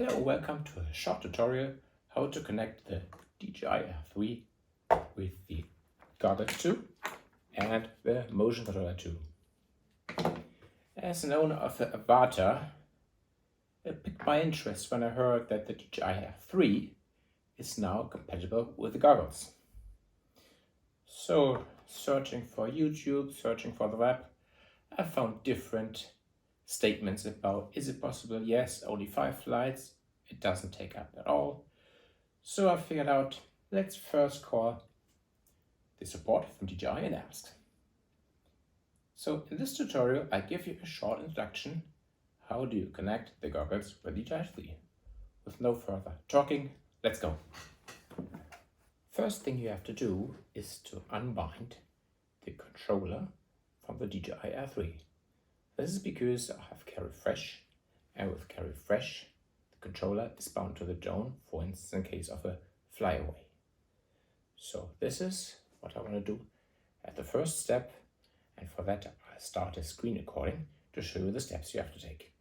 Hello, welcome to a short tutorial how to connect the DJI Air 3 with the goggles 2 and the motion controller 2. As an owner of the Avata, it piqued my interest when I heard that the DJI Air 3 is now compatible with the goggles. So, searching for YouTube, searching for the web, I found different statements about, is it possible? Yes, only 5 flights. It doesn't take up at all. So I figured out, let's first call the support from DJI and ask. So in this tutorial, I give you a short introduction. How do you connect the goggles with DJI 3? With no further talking, let's go. First thing you have to do is to unbind the controller from the DJI Air 3. This is because I have Care Refresh, and with Care Refresh, the controller is bound to the drone, for instance, in case of a flyaway. So this is what I want to do at the first step, and for that I start a screen recording to show you the steps you have to take.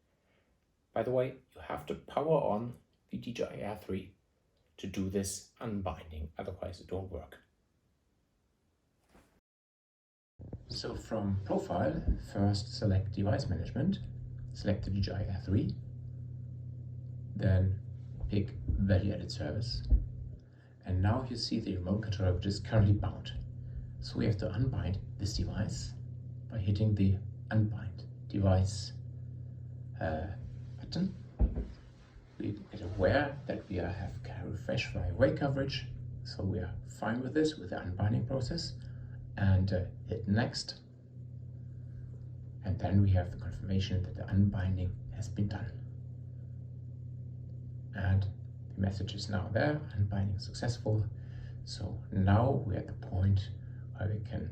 By the way, you have to power on the DJI Air 3 to do this unbinding, otherwise it won't work. So from Profile, first select Device Management, select the DJI Air 3, then pick Value Added Service, and now you see the remote controller which is currently bound. So we have to unbind this device by hitting the Unbind Device button. We get aware that we have Care Refresh Fly Away Coverage, so we are fine with this, with the unbinding process. And hit Next, and then we have the confirmation that the unbinding has been done, and the message is now there, unbinding successful. So now we're at the point where we can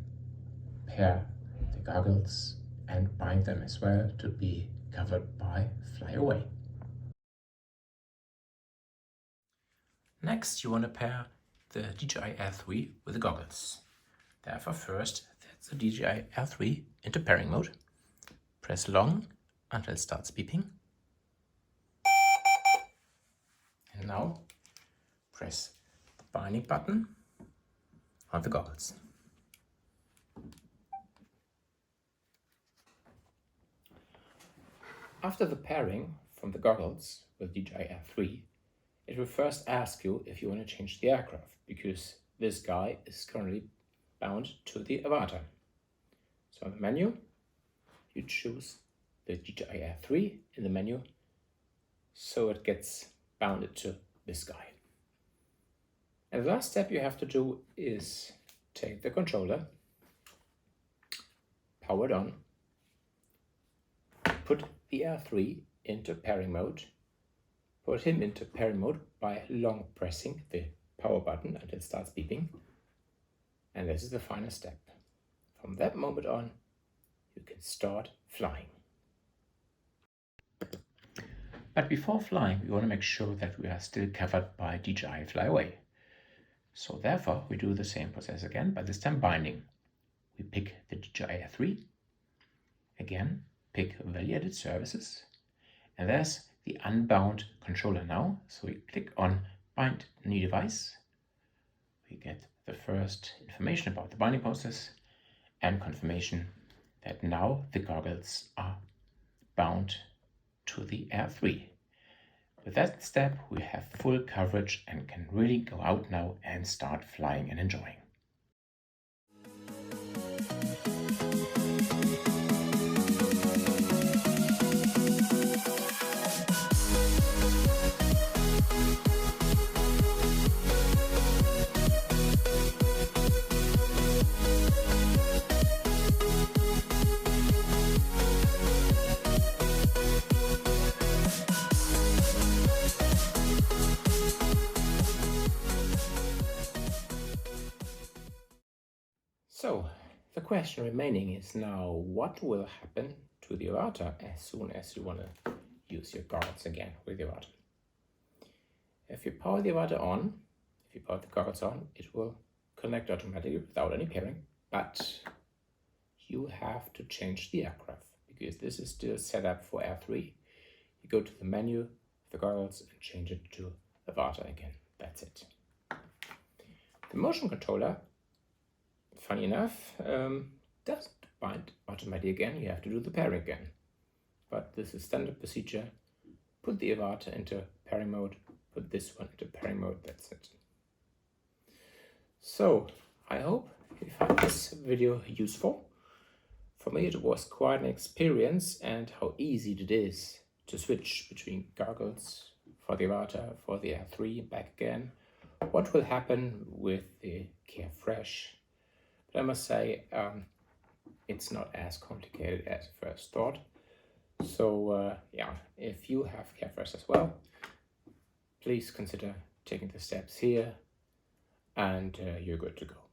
pair the goggles and bind them as well to be covered by Fly Away. Next, you want to pair the DJI Air 3 with the goggles. Therefore, first, set the DJI Air 3 into pairing mode. Press long until it starts beeping. And now, press the binding button on the goggles. After the pairing from the goggles with DJI Air 3, it will first ask you if you want to change the aircraft, because this guy is currently bound to the Avata. So in the menu, you choose the DJI Air 3 in the menu, so it gets bounded to this guy. And the last step you have to do is take the controller, power it on, put the Air 3 into pairing mode, put him into pairing mode by long pressing the power button until it starts beeping. And this is the final step. From that moment on, you can start flying. But before flying, we want to make sure that we are still covered by DJI Fly Away. So therefore, we do the same process again, but this time binding. We pick the DJI Air 3. Again, pick Value Added Services. And there's the unbound controller now. So we click on Bind New Device. We get the first information about the binding process and confirmation that now the goggles are bound to the Air 3. With that step, we have full coverage and can really go out now and start flying and enjoying. So, the question remaining is now, what will happen to the Avata as soon as you want to use your goggles again with the Avata? If you power the Avata on, if you power the goggles on, it will connect automatically without any pairing, but you have to change the aircraft because this is still set up for Air 3. You go to the menu, the goggles and change it to Avata again. That's it. The motion controller, funny enough, doesn't bind automatically again. You have to do the pairing again. But this is standard procedure. Put the Avata into pairing mode, put this one into pairing mode, that's it. So, I hope you found this video useful. For me it was quite an experience, and how easy it is to switch between goggles for the Avata, for the Air 3 and back again. What will happen with the Care Refresh? But I must say, it's not as complicated as first thought. So yeah, if you have Care Refresh as well, please consider taking the steps here, and you're good to go.